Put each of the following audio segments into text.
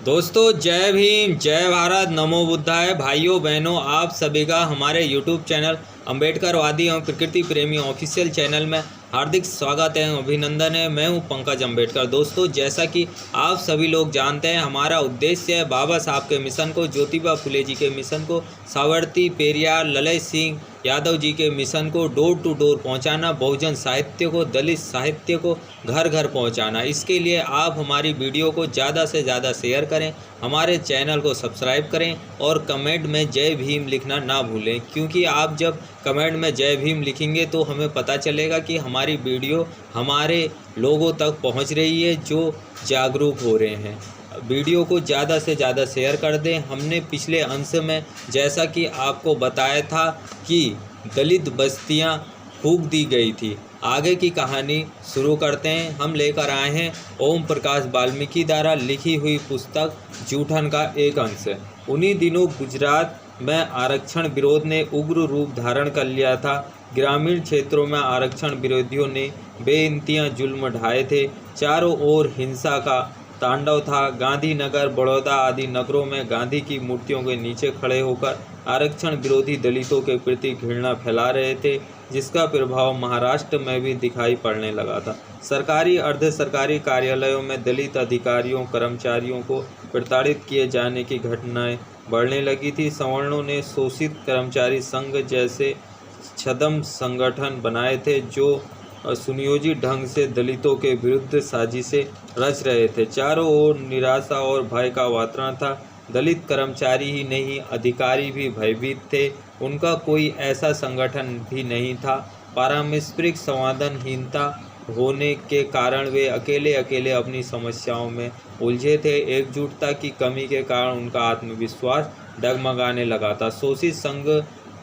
दोस्तों जय भीम, जय भारत, नमो बुद्धाय। भाइयों बहनों, आप सभी का हमारे यूट्यूब चैनल अम्बेडकरवादी एवं प्रकृति प्रेमी ऑफिशियल चैनल में हार्दिक स्वागत है, अभिनंदन है। मैं हूं पंकज अम्बेडकर। दोस्तों जैसा कि आप सभी लोग जानते हैं, हमारा उद्देश्य है बाबा साहब के मिशन को, ज्योतिबा फुले जी के मिशन को, साबरमती पेरियार ललित सिंह यादव जी के मिशन को डोर टू डोर पहुंचाना, बहुजन साहित्य को, दलित साहित्य को घर घर पहुंचाना। इसके लिए आप हमारी वीडियो को ज़्यादा से ज़्यादा शेयर करें, हमारे चैनल को सब्सक्राइब करें और कमेंट में जय भीम लिखना ना भूलें, क्योंकि आप जब कमेंट में जय भीम लिखेंगे तो हमें पता चलेगा कि हमारी वीडियो हमारे लोगों तक पहुंच रही है जो जागरूक हो रहे हैं। वीडियो को ज़्यादा से ज़्यादा शेयर कर दें। हमने पिछले अंश में जैसा कि आपको बताया था कि दलित बस्तियां फूंक दी गई थी। आगे की कहानी शुरू करते हैं। हम लेकर आए हैं ओम प्रकाश वाल्मीकि द्वारा लिखी हुई पुस्तक जूठन का एक अंश। उन्हीं दिनों गुजरात में आरक्षण विरोध ने उग्र रूप धारण कर लिया था। ग्रामीण क्षेत्रों में आरक्षण विरोधियों ने बेइंतहा जुल्म ढाए थे। चारों ओर हिंसा का तांडव था। गांधीनगर, बड़ौदा आदि नगरों में गांधी की मूर्तियों के नीचे खड़े होकर आरक्षण विरोधी दलितों के प्रति घृणा फैला रहे थे, जिसका प्रभाव महाराष्ट्र में भी दिखाई पड़ने लगा था। सरकारी अर्ध सरकारी कार्यालयों में दलित अधिकारियों कर्मचारियों को प्रताड़ित किए जाने की घटनाएं बढ़ने लगी थी। सवर्णों ने शोषित कर्मचारी संघ जैसे छद्म संगठन बनाए थे जो सुनियोजित ढंग से दलितों के विरुद्ध साजिशें रच रहे थे। चारों ओर निराशा और भय का वातावरण था। दलित कर्मचारी ही नहीं, अधिकारी भी भयभीत थे। उनका कोई ऐसा संगठन भी नहीं था। पारस्परिक संवादहीनता होने के कारण वे अकेले अकेले अपनी समस्याओं में उलझे थे। एकजुटता की कमी के कारण उनका आत्मविश्वास डगमगाने लगा था। शोषित संघ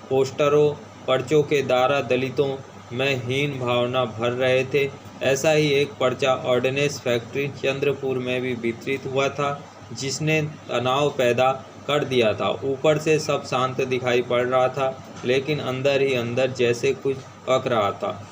पोस्टरों पर्चों के द्वारा दलितों में हीन भावना भर रहे थे। ऐसा ही एक पर्चा ऑर्डिनेंस फैक्ट्री चंद्रपुर में भी वितरित हुआ था, जिसने तनाव पैदा कर दिया था। ऊपर से सब शांत दिखाई पड़ रहा था, लेकिन अंदर ही अंदर जैसे कुछ पक रहा था।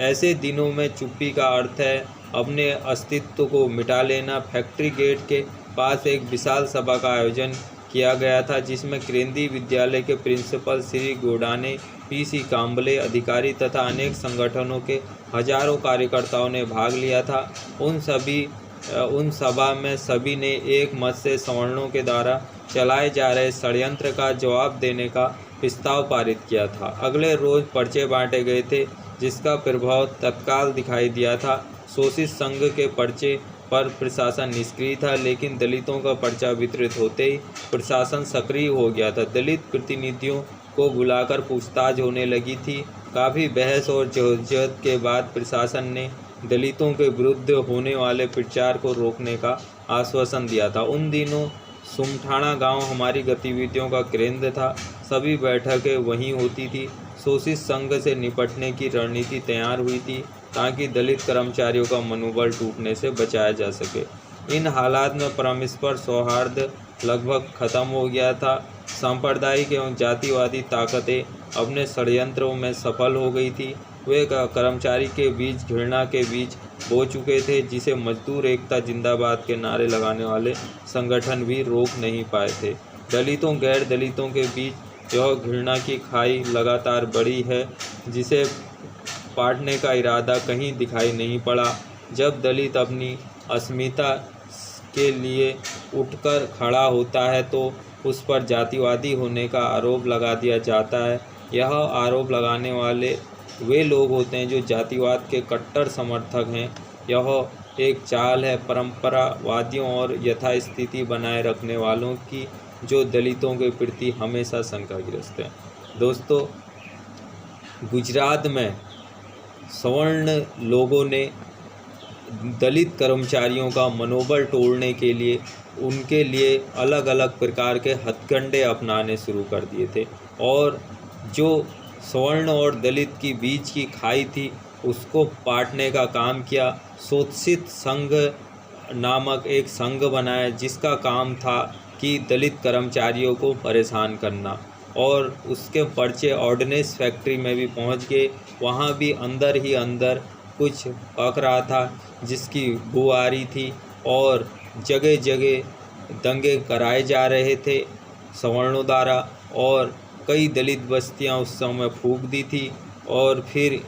ऐसे दिनों में चुप्पी का अर्थ है अपने अस्तित्व को मिटा लेना। फैक्ट्री गेट के पास एक विशाल सभा का आयोजन किया गया था, जिसमें केंद्रीय विद्यालय के प्रिंसिपल श्री गोडाने, पीसी काम्बले, अधिकारी तथा अनेक संगठनों के हजारों कार्यकर्ताओं ने भाग लिया था। उन सभा में सभी ने एक मत से सवर्णों के द्वारा चलाए जा रहे षड्यंत्र का जवाब देने का प्रस्ताव पारित किया था। अगले रोज पर्चे बांटे गए थे, जिसका प्रभाव तत्काल दिखाई दिया था। शोषित संघ के पर्चे पर प्रशासन निष्क्रिय था, लेकिन दलितों का पर्चा वितरित होते ही प्रशासन सक्रिय हो गया था। दलित प्रतिनिधियों को बुलाकर पूछताछ होने लगी थी। काफ़ी बहस और जद्दोजहद के बाद प्रशासन ने दलितों के विरुद्ध होने वाले प्रचार को रोकने का आश्वासन दिया था। उन दिनों सुमठाना गांव हमारी गतिविधियों का केंद्र था। सभी बैठकें वहीं होती थी। शोषित संघ से निपटने की रणनीति तैयार हुई थी, ताकि दलित कर्मचारियों का मनोबल टूटने से बचाया जा सके। इन हालात में परस्पर सौहार्द लगभग खत्म हो गया था। सांप्रदायिक एवं जातिवादी ताकतें अपने षड्यंत्रों में सफल हो गई थी। वे कर्मचारी के बीच घृणा के बीज बो चुके थे, जिसे मजदूर एकता जिंदाबाद के नारे लगाने वाले संगठन भी रोक नहीं पाए थे। दलितों गैर दलितों के बीच यह घृणा की खाई लगातार बढ़ी है, जिसे पाटने का इरादा कहीं दिखाई नहीं पड़ा। जब दलित अपनी अस्मिता के लिए उठकर खड़ा होता है तो उस पर जातिवादी होने का आरोप लगा दिया जाता है। यह आरोप लगाने वाले वे लोग होते हैं जो जातिवाद के कट्टर समर्थक हैं। यह एक चाल है परंपरावादियों और यथास्थिति बनाए रखने वालों की, जो दलितों के प्रति हमेशा शंकाग्रस्त हैं। दोस्तों, गुजरात में सवर्ण लोगों ने दलित कर्मचारियों का मनोबल तोड़ने के लिए उनके लिए अलग अलग प्रकार के हथकंडे अपनाने शुरू कर दिए थे, और जो सवर्ण और दलित की बीच की खाई थी उसको पाटने का काम किया। शोषित संघ नामक एक संघ बनाया, जिसका काम था कि दलित कर्मचारियों को परेशान करना, और उसके पर्चे ऑर्डिनेंस फैक्ट्री में भी पहुंच गए। वहाँ भी अंदर ही अंदर कुछ पक रहा था, जिसकी बू आ रही थी, और जगह जगह दंगे कराए जा रहे थे सवर्णों द्वारा, और कई दलित बस्तियां उस समय फूंक दी थी। और फिर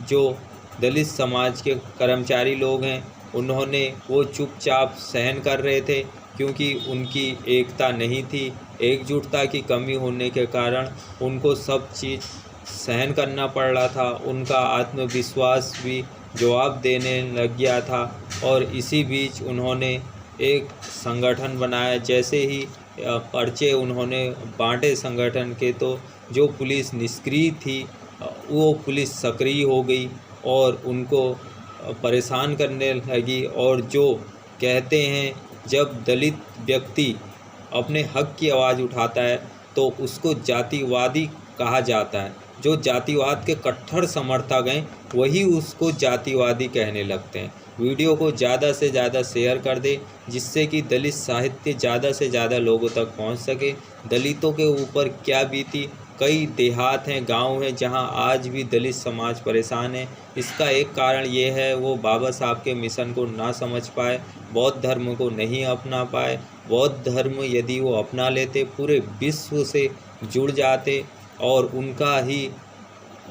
जो दलित समाज के कर्मचारी लोग हैं उन्होंने वो चुपचाप सहन कर रहे थे, क्योंकि उनकी एकता नहीं थी। एकजुटता की कमी होने के कारण उनको सब चीज़ सहन करना पड़ रहा था। उनका आत्मविश्वास भी जवाब देने लग गया था। और इसी बीच उन्होंने एक संगठन बनाया। जैसे ही पर्चे उन्होंने बांटे संगठन के, तो जो पुलिस निष्क्रिय थी वो पुलिस सक्रिय हो गई और उनको परेशान करने लगी। और जो कहते हैं, जब दलित व्यक्ति अपने हक की आवाज़ उठाता है तो उसको जातिवादी कहा जाता है। जो जातिवाद के कट्टर समर्थक हैं वही उसको जातिवादी कहने लगते हैं। वीडियो को ज़्यादा से ज़्यादा शेयर कर दे, जिससे कि दलित साहित्य ज़्यादा से ज़्यादा लोगों तक पहुंच सके। दलितों के ऊपर क्या बीती, कई देहात हैं, गांव हैं जहां आज भी दलित समाज परेशान है। इसका एक कारण ये है, वो बाबा साहब के मिशन को ना समझ पाए, बौद्ध धर्म को नहीं अपना पाए। बौद्ध धर्म यदि वो अपना लेते, पूरे विश्व से जुड़ जाते और उनका ही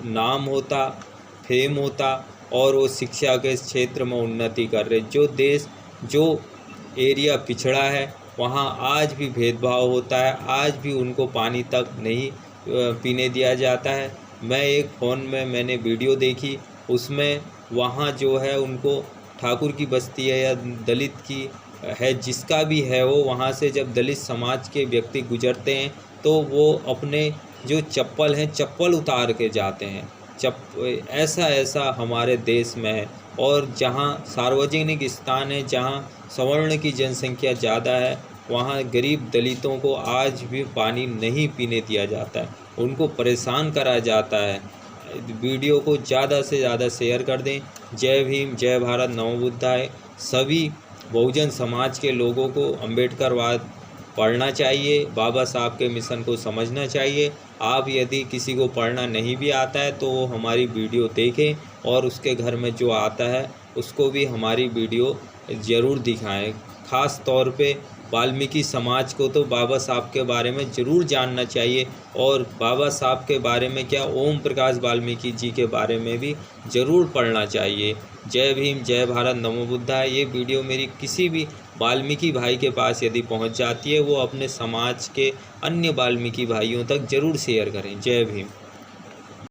नाम होता, फेम होता, और वो शिक्षा के क्षेत्र में उन्नति कर रहे। जो देश, जो एरिया पिछड़ा है वहाँ आज भी भेदभाव होता है, आज भी उनको पानी तक नहीं पीने दिया जाता है। मैं एक फ़ोन में मैंने वीडियो देखी, उसमें वहाँ जो है उनको ठाकुर की बस्ती है या दलित की है, जिसका भी है, वो वहाँ से जब दलित समाज के व्यक्ति गुजरते हैं तो वो अपने जो चप्पल हैं, चप्पल उतार के जाते हैं। ऐसा हमारे देश में है। और जहाँ सार्वजनिक स्थान है, जहाँ सवर्ण की जनसंख्या ज़्यादा है, वहाँ गरीब दलितों को आज भी पानी नहीं पीने दिया जाता है, उनको परेशान करा जाता है। वीडियो को ज़्यादा से ज़्यादा शेयर कर दें। जय भीम, जय भारत, नमो बुद्धाय। सभी बहुजन समाज के लोगों को अम्बेडकरवाद पढ़ना चाहिए, बाबा साहब के मिशन को समझना चाहिए। आप यदि किसी को पढ़ना नहीं भी आता है तो वो हमारी वीडियो देखें, और उसके घर में जो आता है उसको भी हमारी वीडियो ज़रूर दिखाएं। ख़ास तौर पे वाल्मीकि समाज को तो बाबा साहब के बारे में ज़रूर जानना चाहिए, और बाबा साहब के बारे में क्या, ओम प्रकाश वाल्मीकि जी के बारे में भी ज़रूर पढ़ना चाहिए। जय भीम, जय भारत, नमो बुद्धाय। ये वीडियो मेरी किसी भी वाल्मीकि भाई के पास यदि पहुंच जाती है, वो अपने समाज के अन्य वाल्मीकि भाइयों तक ज़रूर शेयर करें। जय भीम।